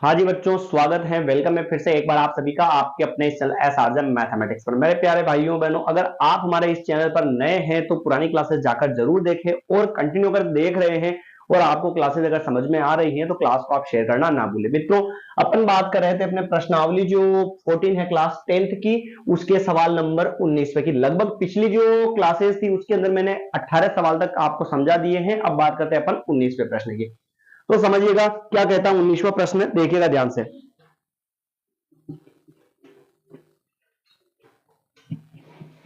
हाँ जी बच्चों, स्वागत है। वेलकम है फिर से एक बार आप सभी का आपके अपने इस चैनल एसआरजेम मैथमेटिक्स पर। मेरे प्यारे भाइयों बहनों, अगर आप हमारे इस चैनल पर नए हैं तो पुरानी क्लासेस जाकर जरूर देखें और कंटिन्यू कर देख रहे हैं और आपको क्लासेस अगर समझ में आ रही हैं तो क्लास को आप शेयर करना ना भूलें। मित्रों, अपन बात कर रहे थे अपने प्रश्नावली जो 14 है क्लास 10th की, उसके सवाल नंबर 19 की। लगभग पिछली जो क्लासेस थी उसके अंदर मैंने 18 सवाल तक आपको समझा दिए हैं। अब बात करते हैं अपन 19वें प्रश्न की। तो समझिएगा क्या कहता है 19वां प्रश्न, देखिएगा ध्यान से।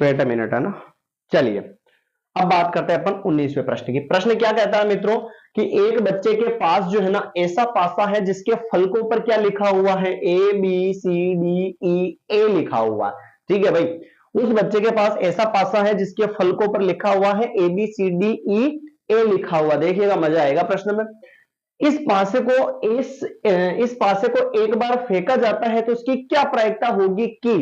वेट अ मिनट, है ना। चलिए अब बात करते हैं अपन 19वें प्रश्न की। प्रश्न क्या कहता है मित्रों कि एक बच्चे के पास जो है ना ऐसा पासा है जिसके फलकों पर क्या लिखा हुआ है, A B C D E ए लिखा हुआ है। ठीक है भाई, उस बच्चे के पास ऐसा पासा है जिसके फलकों पर लिखा हुआ है A B C D E ए लिखा हुआ। देखिएगा मजा आएगा प्रश्न में। इस पासे को एक बार फेंका जाता है तो उसकी क्या प्रायिकता होगी कि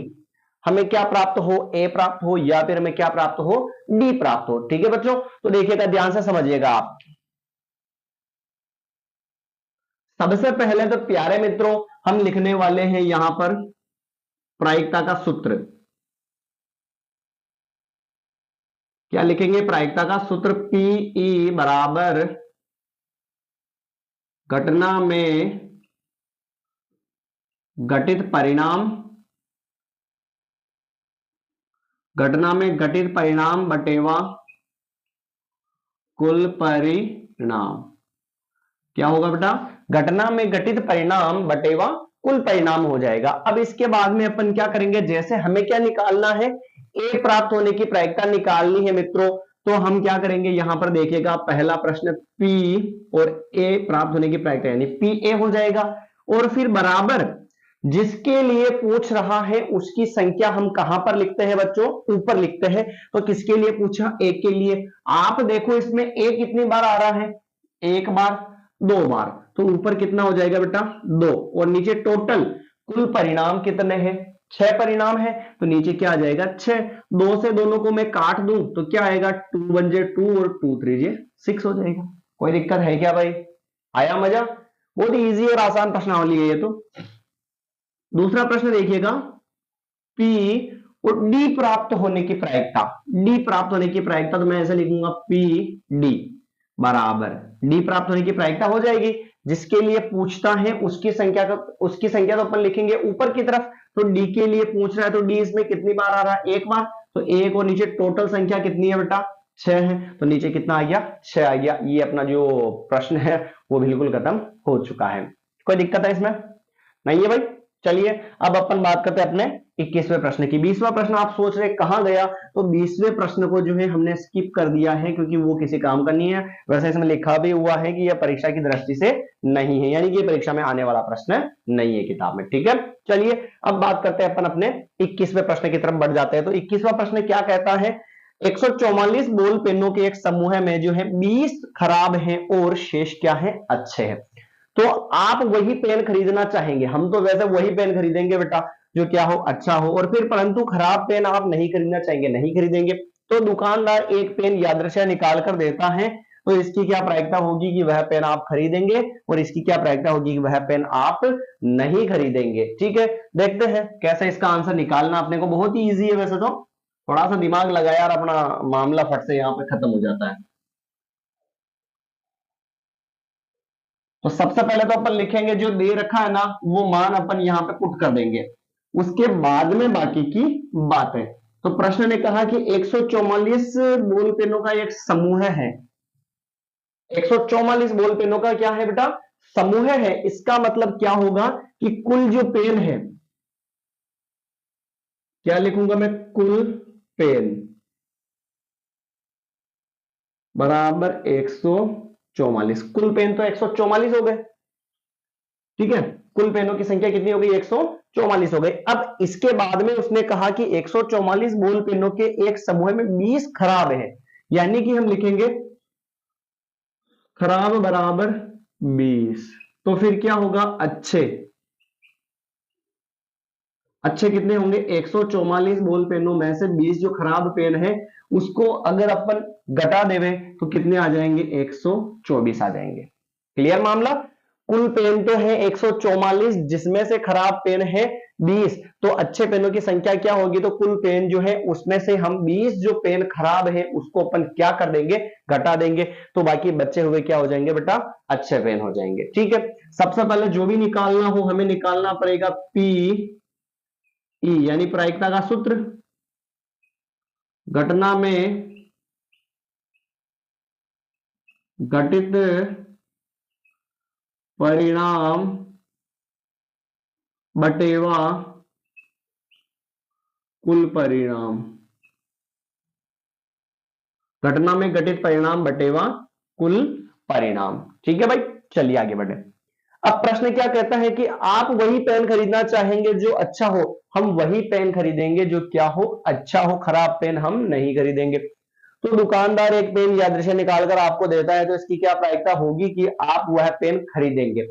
हमें क्या प्राप्त हो, ए प्राप्त हो या फिर हमें क्या प्राप्त हो, डी प्राप्त हो। ठीक है बच्चों, तो देखिएगा ध्यान से समझिएगा आप। सबसे पहले तो प्यारे मित्रों हम लिखने वाले हैं यहां पर प्रायिकता का सूत्र। क्या लिखेंगे? प्रायिकता का सूत्र पीई बराबर घटना में घटित परिणाम, घटना में घटित परिणाम बटेवा कुल परिणाम। क्या होगा बेटा? घटना में घटित परिणाम बटेवा कुल परिणाम हो जाएगा। अब इसके बाद में अपन क्या करेंगे, जैसे हमें क्या निकालना है, ए प्राप्त होने की प्रायिकता निकालनी है मित्रों। तो हम क्या करेंगे, यहां पर देखिएगा पहला प्रश्न पी और ए प्राप्त होने की प्रायिकता यानी पी ए हो जाएगा। और फिर बराबर जिसके लिए पूछ रहा है उसकी संख्या हम कहां पर लिखते हैं बच्चों? ऊपर लिखते हैं। तो किसके लिए पूछा? एक के लिए। आप देखो इसमें ए कितनी बार आ रहा है, एक बार, दो बार, तो ऊपर कितना हो जाएगा बेटा? दो। और नीचे टोटल कुल परिणाम कितने हैं? 6 परिणाम है, तो नीचे क्या आ जाएगा? 6। दो से दोनों को मैं काट दूं तो क्या आएगा? 2 1 जे 2 और 2 3 जे 6 हो जाएगा। कोई दिक्कत है क्या भाई? आया मजा? बहुत इजी और आसान प्रश्नावली है ये तो। दूसरा प्रश्न देखिएगा, पी और डी प्राप्त होने की प्रायिकता। डी प्राप्त होने की प्रायिकता तो मैं ऐसे लिखूंगा पी डी बराबर डी प्राप्त होने की प्रायिकता हो जाएगी। जिसके लिए पूछता है उसकी संख्या तो अपन लिखेंगे ऊपर की तरफ। तो डी के लिए पूछ रहा है तो डी इसमें कितनी बार आ रहा है? एक बार। तो एक और नीचे टोटल संख्या कितनी है बेटा? 6 है। तो नीचे कितना आ गया? 6 आ गया। ये अपना जो प्रश्न है वो बिल्कुल खत्म हो चुका है। कोई दिक्कत है इसमें? नहीं है भाई। चलिए अब अपन बात करते हैं अपने 21वें प्रश्न की। 20वां प्रश्न आप सोच रहे कहां गया, तो 20वें प्रश्न को जो है हमने स्किप कर दिया है क्योंकि वो किसी काम का नहीं है। वैसे इसमें लिखा भी हुआ है कि यह परीक्षा की दृष्टि से नहीं है, यानी कि परीक्षा में आने वाला प्रश्न नहीं है किताब में। ठीक है, चलिए अब बात करते हैं अपन अपने 21वें प्रश्न की तरफ बढ़ जाते हैं। तो 21वां प्रश्न क्या कहता है, 144 बॉल पेनों के एक समूह में जो है 20 खराब हैं और शेष क्या है? अच्छे हैं। तो आप वही पेन खरीदना चाहेंगे, हम तो वैसे वही पेन खरीदेंगे बेटा जो क्या हो, अच्छा हो। और फिर परंतु खराब पेन आप नहीं खरीदना चाहेंगे, नहीं खरीदेंगे। तो दुकानदार एक पेन यादृच्छा निकाल कर देता है, तो इसकी क्या प्रायिकता होगी कि वह पेन आप खरीदेंगे और इसकी क्या प्रायिकता होगी कि वह पेन आप नहीं खरीदेंगे। ठीक है, देखते हैं कैसे इसका आंसर निकालना। अपने को बहुत ही ईजी है वैसे तो, थोड़ा सा दिमाग लगाया और अपना मामला फट से यहां पे खत्म हो जाता है। तो सबसे पहले तो अपन लिखेंगे जो दे रखा है ना वो मान अपन यहां पे पुट कर देंगे, उसके बाद में बाकी की बातें। तो प्रश्न ने कहा कि 144 बॉल पेनों का एक समूह है। 144 बॉल पेनों का क्या है बेटा? समूह है। इसका मतलब क्या होगा कि कुल जो पेन है, क्या लिखूंगा मैं? कुल पेन बराबर 144। कुल पेन तो 144 हो गए। ठीक है, कुल पेनों की संख्या कितनी हो गई? 144 हो गई। अब इसके बाद में उसने कहा कि 144 बॉल पेनों के एक समूह में 20 खराब है, यानी कि हम लिखेंगे खराब बराबर 20। तो फिर क्या होगा? अच्छे। अच्छे कितने होंगे? 144 बॉल पेनों में से 20 जो खराब पेन है उसको अगर अपन घटा देवे तो कितने आ जाएंगे? 124 आ जाएंगे। क्लियर मामला? कुल पेन तो है 144, जिसमें से खराब पेन है 20, तो अच्छे पेनों की संख्या क्या होगी, तो कुल पेन जो है उसमें से हम 20 जो पेन खराब है उसको अपन क्या कर देंगे, घटा देंगे, तो बाकी बचे हुए क्या हो जाएंगे बेटा, अच्छे पेन हो जाएंगे। ठीक है, सबसे पहले जो भी निकालना हो हमें निकालना पड़ेगा पी ई, यानी प्रायिकता का सूत्र, घटना में घटित परिणाम बटेवा कुल परिणाम, घटना में घटित परिणाम बटेवा कुल परिणाम। ठीक है भाई, चलिए आगे बढ़े। अब प्रश्न क्या कहता है कि आप वही पेन खरीदना चाहेंगे जो अच्छा हो, हम वही पेन खरीदेंगे जो क्या हो, अच्छा हो, खराब पेन हम नहीं खरीदेंगे। तो दुकानदार एक पेन यादृच्छिक निकालकर आपको देता है, तो इसकी क्या प्रायिकता होगी कि आप वह पेन खरीदेंगे।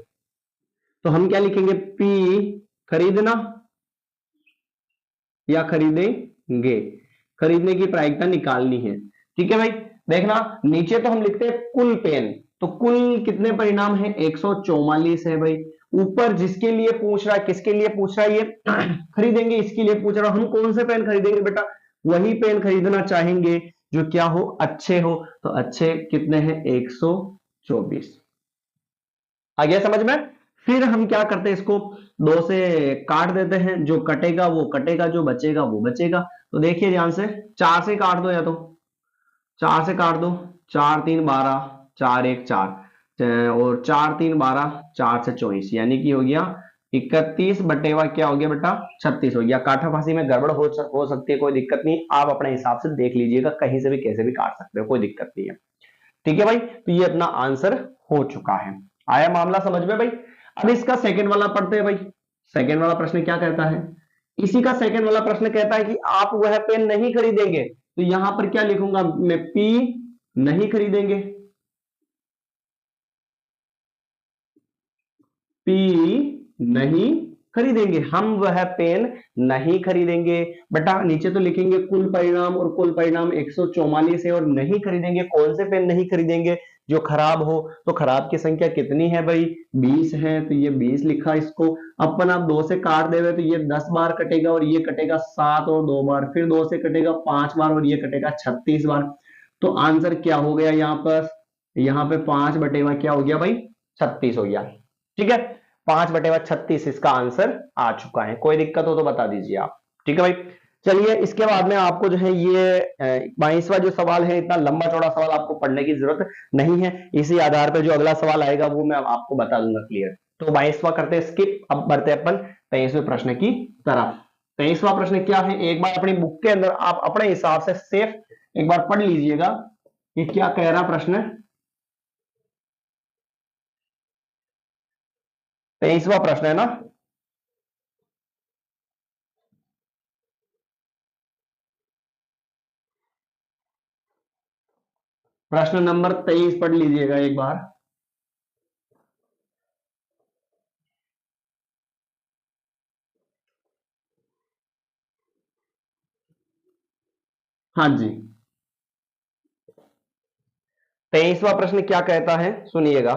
तो हम क्या लिखेंगे, पी खरीदना या खरीदेंगे, खरीदने की प्रायिकता निकालनी है। ठीक है भाई, देखना नीचे तो हम लिखते हैं कुल पेन, तो कुल कितने परिणाम है, 144 है भाई। ऊपर जिसके लिए पूछ रहा है, किसके लिए पूछ रहा है, ये खरीदेंगे इसके लिए पूछ रहा है। हम कौन से पेन खरीदेंगे बेटा, वही पेन खरीदना चाहेंगे जो क्या हो, अच्छे हो, तो अच्छे कितने हैं, 124। आ गया समझ में। फिर हम क्या करते हैं, इसको 2 से काट देते हैं, जो कटेगा वो कटेगा, जो बचेगा वो बचेगा। तो देखिए ध्यान से, 4 से काट दो, या तो 4 से काट दो, 4 3 12, 4 1 4, और 4 3 12, 4 से 24, यानी कि हो गया 31 बटेवा क्या हो गया बेटा, 36 हो गया। काटा फांसी में गड़बड़ हो सकती है, कोई दिक्कत नहीं, आप अपने हिसाब से देख लीजिएगा, कहीं से भी कैसे भी काट सकते हो, कोई दिक्कत नहीं है। ठीक है भाई, तो ये अपना आंसर हो चुका है। आया मामला समझ में भाई। अब इसका सेकंड वाला पढ़ते हैं भाई। सेकंड वाला प्रश्न क्या कहता है, इसी का सेकंड वाला प्रश्न कहता है कि आप वह पेन नहीं खरीदेंगे, तो यहां पर क्या लिखूंगा मैं, पी नहीं खरीदेंगे, पी नहीं खरीदेंगे, हम वह पेन नहीं खरीदेंगे। बेटा नीचे तो लिखेंगे कुल परिणाम, और कुल परिणाम 144 है, और नहीं खरीदेंगे, कौन से पेन नहीं खरीदेंगे, जो खराब हो। तो खराब की संख्या कितनी है भाई, 20 है, तो ये 20 लिखा इसको। अपन आप 2 से काट देवे तो ये 10 बार कटेगा, और ये कटेगा 7 और 2 बार, फिर 2 से कटेगा 5 बार, और ये कटेगा 36 बार। तो आंसर क्या हो गया यहाँ पे 5 बटेवा क्या हो गया भाई, 36 हो गया। ठीक है, 5/36 इसका आंसर आ चुका है। कोई दिक्कत हो तो बता दीजिए आप। ठीक है भाई, चलिए इसके बाद में आपको जो है ये 22वां जो सवाल है, इतना लंबा चौड़ा सवाल आपको पढ़ने की जरूरत नहीं है, इसी आधार पर जो अगला सवाल आएगा वो मैं आपको बता दूंगा क्लियर। तो 22वां करते स्किप, अब बढ़ते अपन 23वें प्रश्न की तरफ। 23वां प्रश्न क्या है, एक बार अपनी बुक के अंदर आप अपने हिसाब से सेफ एक बार पढ़ लीजिएगा कि क्या कह रहा प्रश्न। 23वां प्रश्न है ना, प्रश्न नंबर 23 पढ़ लीजिएगा एक बार। हाँ जी, 23वां प्रश्न क्या कहता है सुनिएगा।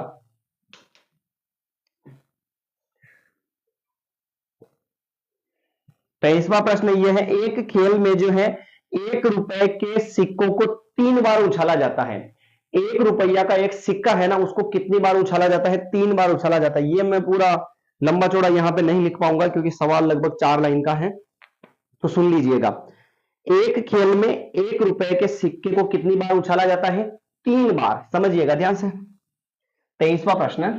तेईसवां प्रश्न यह है, एक खेल में जो है 1 रुपए के सिक्कों को 3 बार उछाला जाता है। 1 रुपया का एक सिक्का है ना, उसको कितनी बार उछाला जाता है, 3 बार उछाला जाता है। ये मैं पूरा लंबा चौड़ा यहां पे नहीं लिख पाऊंगा क्योंकि सवाल लगभग 4 लाइन का है, तो सुन लीजिएगा। एक खेल में 1 रुपए के सिक्के को कितनी बार उछाला जाता है, 3 बार। समझिएगा ध्यान से। 23वां प्रश्न,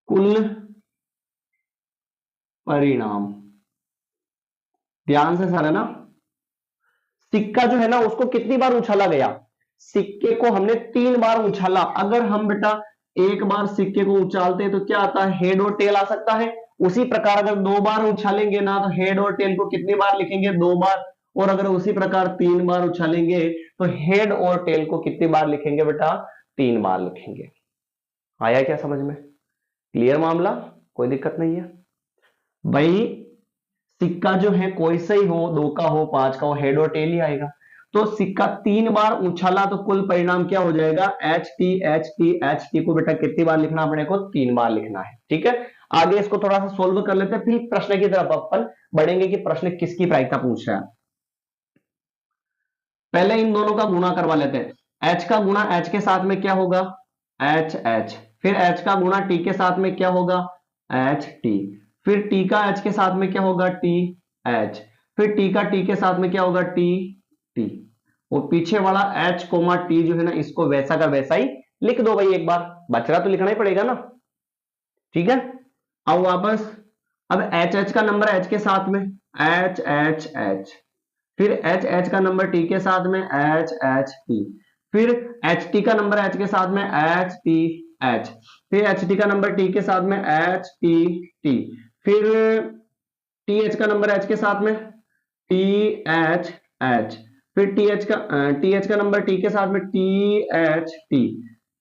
कुल परिणाम, ध्यान से सर है ना, सिक्का जो है ना उसको कितनी बार उछाला गया, सिक्के को हमने 3 बार उछाला। अगर हम बेटा एक बार सिक्के को उछालते हैं तो क्या आता है, हेड और टेल आ सकता है। उसी प्रकार अगर 2 बार उछालेंगे ना, तो हेड और टेल को कितनी बार लिखेंगे, 2 बार। और अगर उसी प्रकार 3 बार उछालेंगे तो हेड और टेल को कितनी बार लिखेंगे बेटा, 3 बार लिखेंगे। आया क्या समझ में, क्लियर मामला, कोई दिक्कत नहीं है भाई। सिक्का जो है कोई सा ही हो, 2 का हो 5 का हो, हेड और टेल ही आएगा। तो सिक्का 3 बार उछला तो कुल परिणाम क्या हो जाएगा, H T H T H T को बेटा कितनी बार लिखना अपने को, 3 बार लिखना है। ठीक है, आगे इसको थोड़ा सा सोल्व कर लेते हैं, फिर प्रश्न की तरफ अपन बढ़ेंगे कि प्रश्न किसकी प्रायिकता पूछ रहा है। पहले इन दोनों का गुणा करवा लेते हैं। एच का गुणा एच के साथ में क्या होगा, एच एच, फिर एच का गुणा टी के साथ में क्या होगा, एच टी, फिर टी का एच के साथ में क्या होगा, टी एच, फिर टी का टी के साथ में क्या होगा, टी टी, और पीछे वाला एच कोमा टी जो है ना, इसको वैसा का वैसा ही लिख दो भाई, एक बार बचरा तो लिखना ही पड़ेगा ना। ठीक है, अब वापस, अब एच एच का नंबर एच के साथ में एच एच एच, फिर एच एच का नंबर टी के साथ में एच एच टी, फिर एच टी का नंबर एच के साथ में एच टी एच, फिर एच टी का नंबर टी के साथ में एच टी टी, फिर टी एच का नंबर एच के साथ में टी एच एच, फिर टी एच का नंबर टी के साथ में टी एच टी,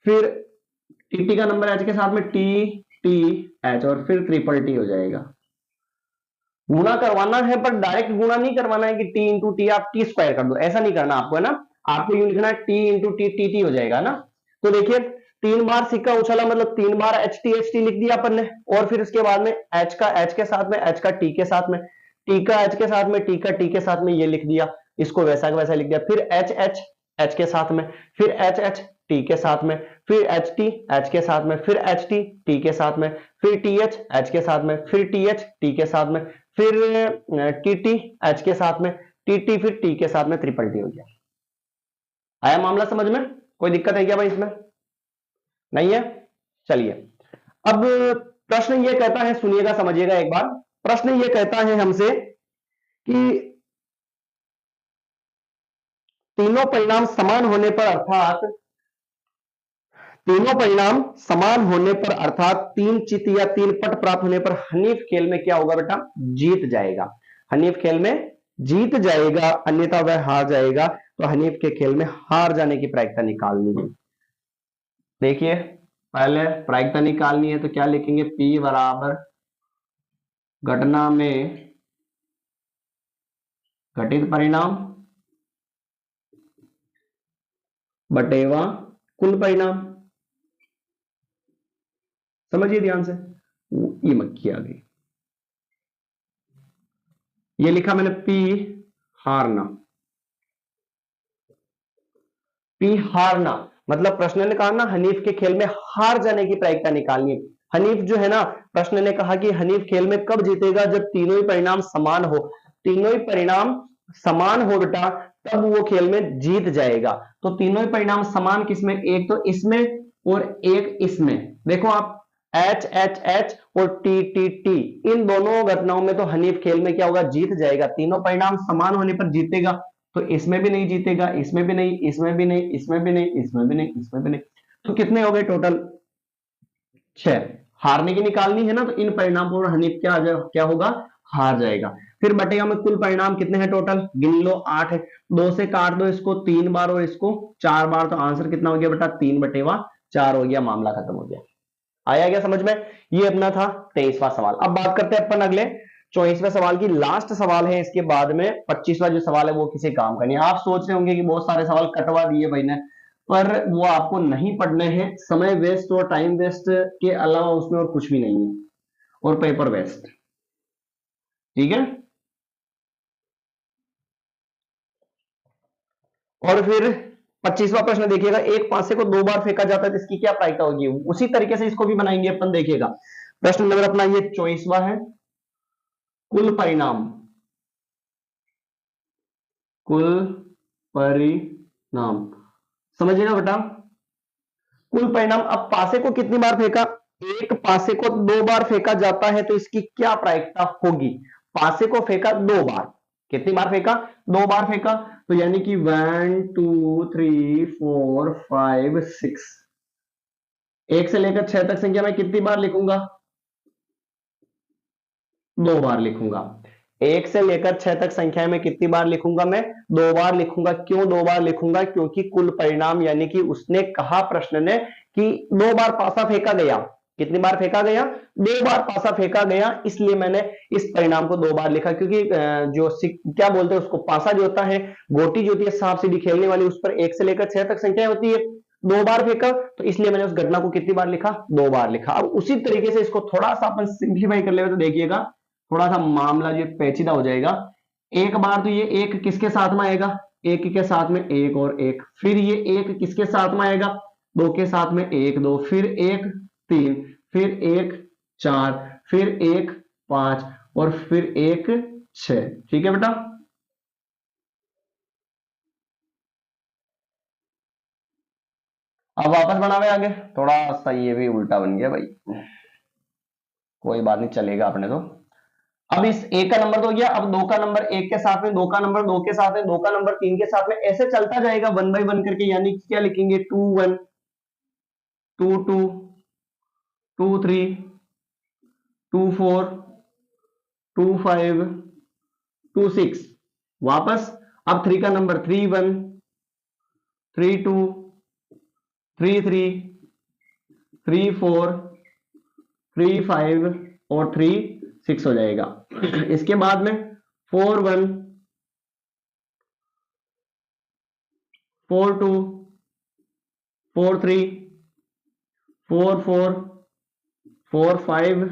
फिर टी का नंबर एच के साथ में टी टी एच, और फिर ट्रिपल टी हो जाएगा। गुणा करवाना है पर डायरेक्ट गुणा नहीं करवाना है कि टी इंटू टी आप टी स्क्वायर कर दो, ऐसा नहीं करना आपको, है ना, आपको यूं लिखना है T into T, T T हो जाएगा ना। तो देखिए 3 बार सिक्का उछला मतलब 3 बार एच टी लिख दिया अपन ने, और फिर उसके बाद में एच का एच के साथ में, एच का टी के साथ में, टी का एच के साथ में, टी का टी के साथ में, ये लिख दिया, इसको वैसा का वैसा लिख दिया, फिर एच एच एच के साथ में, फिर एच एच टी के साथ में, फिर एच टी एच के साथ में, फिर एच टी टी के साथ में, फिर टी एच एच के साथ में, फिर टी एच टी के साथ में, फिर टी टी एच के साथ में, टी टी फिर टी के साथ में, ट्रिपल टी हो गया। आया मामला समझ में, कोई दिक्कत है क्या भाई इसमें, नहीं है। चलिए अब प्रश्न ये कहता है, सुनिएगा समझिएगा एक बार, प्रश्न ये कहता है हमसे कि तीनों परिणाम समान होने पर, अर्थात तीनों परिणाम समान होने पर, अर्थात 3 चित या 3 पट प्राप्त होने पर हनीफ खेल में क्या होगा बेटा, जीत जाएगा। हनीफ खेल में जीत जाएगा, अन्यथा वह हार जाएगा। तो हनीफ के खेल में हार जाने की प्रायिकता निकालनी है। देखिए पहले प्रायिकता निकालनी है तो क्या लिखेंगे, P बराबर घटना में घटित परिणाम बटेवा कुल परिणाम। समझिए ध्यान से, ये मक्खी आ गई, ये लिखा मैंने P हारना, P हारना मतलब प्रश्न ने कहा ना हनीफ के खेल में हार जाने की प्रायिकता निकालनी है। हनीफ जो है ना, प्रश्न ने कहा कि हनीफ खेल में कब जीतेगा, जब तीनों ही परिणाम समान हो, तीनों ही परिणाम समान हो बेटा, तब वो खेल में जीत जाएगा। तो तीनों ही परिणाम समान किसमें, एक तो इसमें और एक इसमें। देखो आप एच एच एच और टी टी टी, इन दोनों घटनाओं में तो हनीफ खेल में क्या होगा, जीत जाएगा। तीनों परिणाम समान होने पर जीतेगा, तो इसमें भी नहीं जीतेगा, इसमें भी नहीं, इसमें भी नहीं, इसमें भी नहीं, इसमें भी नहीं, इसमें भी नहीं। तो कितने हो गए टोटल, 6। हारने की निकालनी है ना, तो इन परिणाम पर हनीफ क्या होगा, हार जाएगा। फिर बटेगा में कुल परिणाम कितने हैं टोटल, गिन लो 8 है, 2 से काट दो इसको 3 बार और इसको 4 बार, तो आंसर कितना हो गया बेटा, 3/4 हो गया, मामला खत्म हो गया। आया क्या समझ में, ये अपना था 23वां सवाल। अब बात करते हैं अपन अगले 24वें सवाल की, लास्ट सवाल है, इसके बाद में 25वां जो सवाल है वो किसी काम का नहीं। आप सोच रहे होंगे कि बहुत सारे सवाल कटवा दिए भाई ने, पर वो आपको नहीं पढ़ने हैं, समय वेस्ट और टाइम वेस्ट के अलावा उसमें और कुछ भी नहीं है, और पेपर वेस्ट। ठीक है, और फिर 25वां प्रश्न देखिएगा, एक पासे को 2 बार फेंका जाता है तो इसकी क्या प्रायिकता होगी, उसी तरीके से इसको भी बनाएंगे अपन। देखिएगा प्रश्न नंबर अपना ये 24वां है, कुल परिणाम, कुल परिणाम समझिएगा बेटा, कुल परिणाम। अब पासे को कितनी बार फेंका, एक पासे को 2 बार फेंका जाता है तो इसकी क्या प्रायिकता होगी। पासे को फेंका 2 बार, कितनी बार फेंका, 2 बार फेंका, तो यानी कि 1 2 3 4 5 6, 1 से लेकर 6 तक संख्या में कितनी बार लिखूंगा, 2 बार लिखूंगा। 1 से लेकर 6 तक संख्या में कितनी बार लिखूंगा, मैं 2 बार लिखूंगा। क्यों 2 बार लिखूंगा, क्योंकि कुल परिणाम यानी कि उसने कहा प्रश्न ने कि 2 बार पासा फेंका गया, कितनी बार फेंका गया, 2 बार पासा फेंका गया, इसलिए मैंने इस परिणाम को 2 बार लिखा, क्योंकि जो क्या बोलते हैं उसको, पासा जो होता है, गोटी जो होती है सांप सीढ़ी खेलने वाली, उस पर 1 से लेकर 6 तक संख्या होती है, 2 बार फेंका, तो इसलिए मैंने उस घटना को कितनी बार लिखा, 2 बार लिखा। अब उसी तरीके से इसको थोड़ा सा अपन सिंप्लीफाई कर लेंगे तो देखिएगा थोड़ा सा मामला जो पेचीदा हो जाएगा। एक बार तो ये एक किसके साथ में आएगा, एक के साथ में एक और एक, फिर ये एक किसके साथ में आएगा, 2 के साथ में 1 2, फिर 1 3, फिर 1 4, फिर 1 5 और फिर 1 6। ठीक है बेटा, अब वापस बनावे आगे, थोड़ा सा ये भी उल्टा बन गया भाई, कोई बात नहीं, चलेगा अपने तो। अब इस 1 का नंबर तो हो गया, अब 2 का नंबर 1 के साथ में, 2 का नंबर 2 के साथ में, 2 का नंबर 3 के साथ में, ऐसे चलता जाएगा 1 बाई 1 करके, यानी क्या लिखेंगे 2 1 2 2 2 3 2 4 2 5 2 6। वापस अब 3 का नंबर 3 1 3 2 3 3 3 4 3 5 और 3 6 हो जाएगा। इसके बाद में 4 1 4 2 4 3 4 4 4 5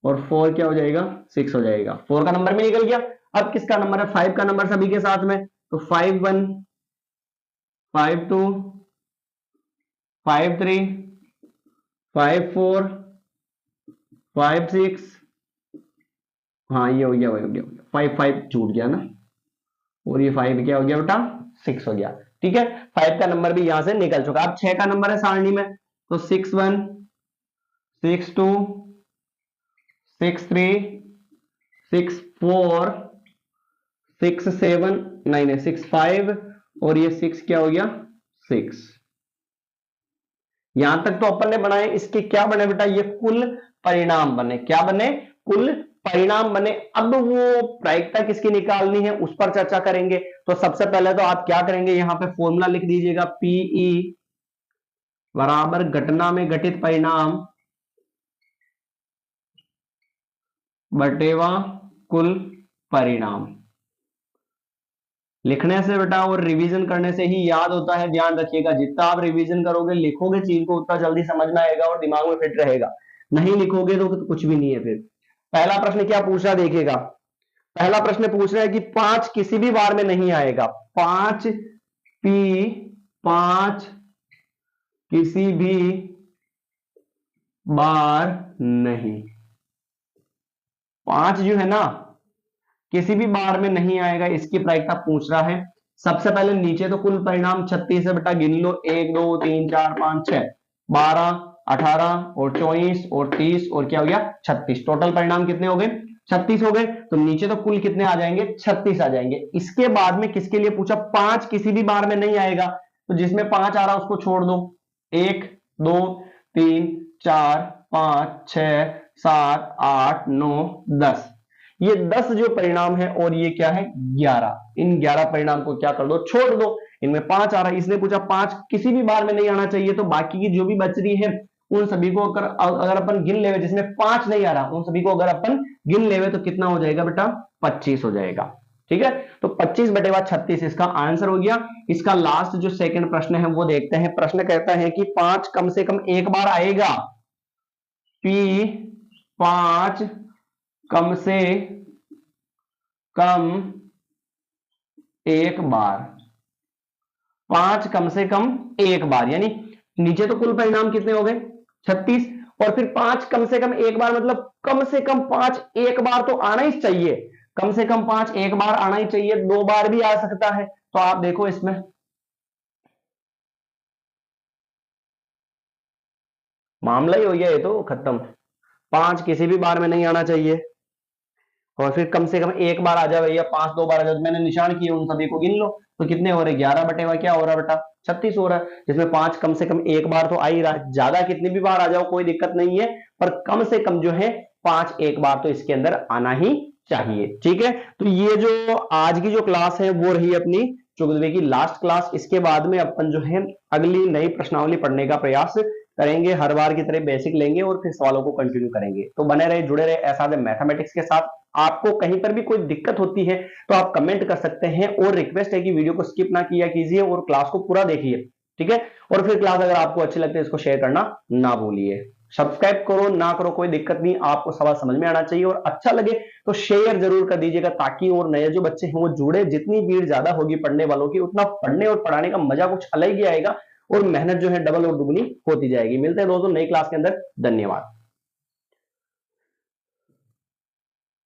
और 4 क्या हो जाएगा 6 हो जाएगा। 4 का नंबर भी निकल गया। अब किसका नंबर है, 5 का नंबर सभी के साथ में, तो 5 1 5 2 5 3 5 4 5 6, हाँ ये हो गया, वही हो गया, 5 5 छूट गया ना, और ये 5 क्या हो गया बेटा 6 हो गया। ठीक है, 5 का नंबर भी यहां से निकल चुका। अब 6 का नंबर है सारणी में, तो 6 1 6 2 6 3 6 4 6 7 नहीं 6 5 और ये 6 क्या हो गया 6। यहां तक तो अपन ने बनाए, इसके क्या बने बेटा, ये कुल परिणाम बने। क्या बने, कुल परिणाम बने। अब वो प्रायिकता किसकी निकालनी है उस पर चर्चा करेंगे। तो सबसे पहले तो आप क्या करेंगे, यहां पे फॉर्मूला लिख दीजिएगा, पीई बराबर घटना में घटित परिणाम बटेवा कुल परिणाम। लिखने से बेटा और रिवीजन करने से ही याद होता है, ध्यान रखिएगा। जितना आप रिवीजन करोगे, लिखोगे चीज को, उतना जल्दी समझ में आएगा और दिमाग में फिट रहेगा। नहीं लिखोगे तो कुछ भी नहीं है। फिर पहला प्रश्न क्या पूछ रहा है देखिएगा, पहला प्रश्न पूछ रहा है कि 5 किसी भी बार में नहीं आएगा। 5 पी 5 किसी भी बार नहीं, 5 जो है ना किसी भी बार में नहीं आएगा, इसकी प्रायिकता पूछ रहा है। सबसे पहले नीचे तो कुल परिणाम 36 है बेटा, गिन लो 1 2 3 4 5 6 12 18 और 24 और 30 और क्या हो गया 36। टोटल परिणाम कितने हो गए 36 हो गए। तो नीचे तो कुल कितने आ जाएंगे 36 आ जाएंगे। इसके बाद में किसके लिए पूछा, 5 किसी भी बार में नहीं आएगा, तो जिसमें 5 आ रहा उसको छोड़ दो। 1 2 3 4 5 6 7 8 9 10, ये 10 जो परिणाम है और ये क्या है 11। इन 11 परिणाम को क्या कर दो, छोड़ दो। इनमें 5 आ रहा है, इसने पूछा 5 किसी भी बार में नहीं आना चाहिए, तो बाकी की जो भी बच रही है उन सभी को अगर अपन गिन लेवे, जिसमें 5 नहीं आ रहा उन सभी को अगर अपन गिन लेवे तो कितना हो जाएगा बेटा 25 हो जाएगा। ठीक है, तो 25 बटे 36 इसका आंसर हो गया। इसका लास्ट जो सेकंड प्रश्न है वो देखते हैं। प्रश्न कहता है कि 5 कम से कम एक बार आएगा। P 5 कम से कम एक बार, 5 कम से कम एक बार, यानी नीचे तो कुल परिणाम कितने हो गए 36, और फिर 5 कम से कम एक बार मतलब कम से कम 5 एक बार तो आना ही चाहिए। कम से कम 5 एक बार आना ही चाहिए, 2 बार भी आ सकता है। तो आप देखो इसमें मामला ही हो गया, ये तो खत्म। 5 किसी भी बार में नहीं आना चाहिए, और फिर कम से कम एक बार आ जाए भैया, 5 2 बार आ जाए। मैंने निशान किए उन सभी को गिन लो, तो कितने हो रहे 11 बटे क्या हो रहा बेटा 36 हो रहा है, जिसमें 5 कम से कम एक बार तो आ ही रहा है। ज्यादा कितनी भी बार आ जाओ कोई दिक्कत नहीं है, पर कम से कम जो है 5 एक बार तो इसके अंदर आना ही चाहिए। ठीक है, तो ये जो आज की जो क्लास है वो रही अपनी चुगलवे की लास्ट क्लास। इसके बाद में अपन जो है अगली नई प्रश्नावली पढ़ने का प्रयास करेंगे, हर बार की तरह बेसिक लेंगे और फिर सवालों को कंटिन्यू करेंगे। तो बने रहे, जुड़े रहे एसआर मैथमेटिक्स के साथ। आपको कहीं पर भी कोई दिक्कत होती है तो आप कमेंट कर सकते हैं, और रिक्वेस्ट है कि वीडियो को स्किप ना किया कीजिए और क्लास को पूरा देखिए, ठीक है। और फिर क्लास अगर आपको अच्छी लगती है इसको शेयर करना ना भूलिए। सब्सक्राइब करो ना करो कोई दिक्कत नहीं, आपको सवाल समझ में आना चाहिए और अच्छा लगे तो शेयर जरूर कर दीजिएगा, ताकि और नए जो बच्चे हैं वो जुड़े। जितनी भीड़ ज्यादा होगी पढ़ने वालों की, उतना पढ़ने और पढ़ाने का मजा कुछ अलग ही आएगा और मेहनत जो है डबल और दुगनी होती जाएगी। मिलते हैं दोस्तों नई क्लास के अंदर। धन्यवाद।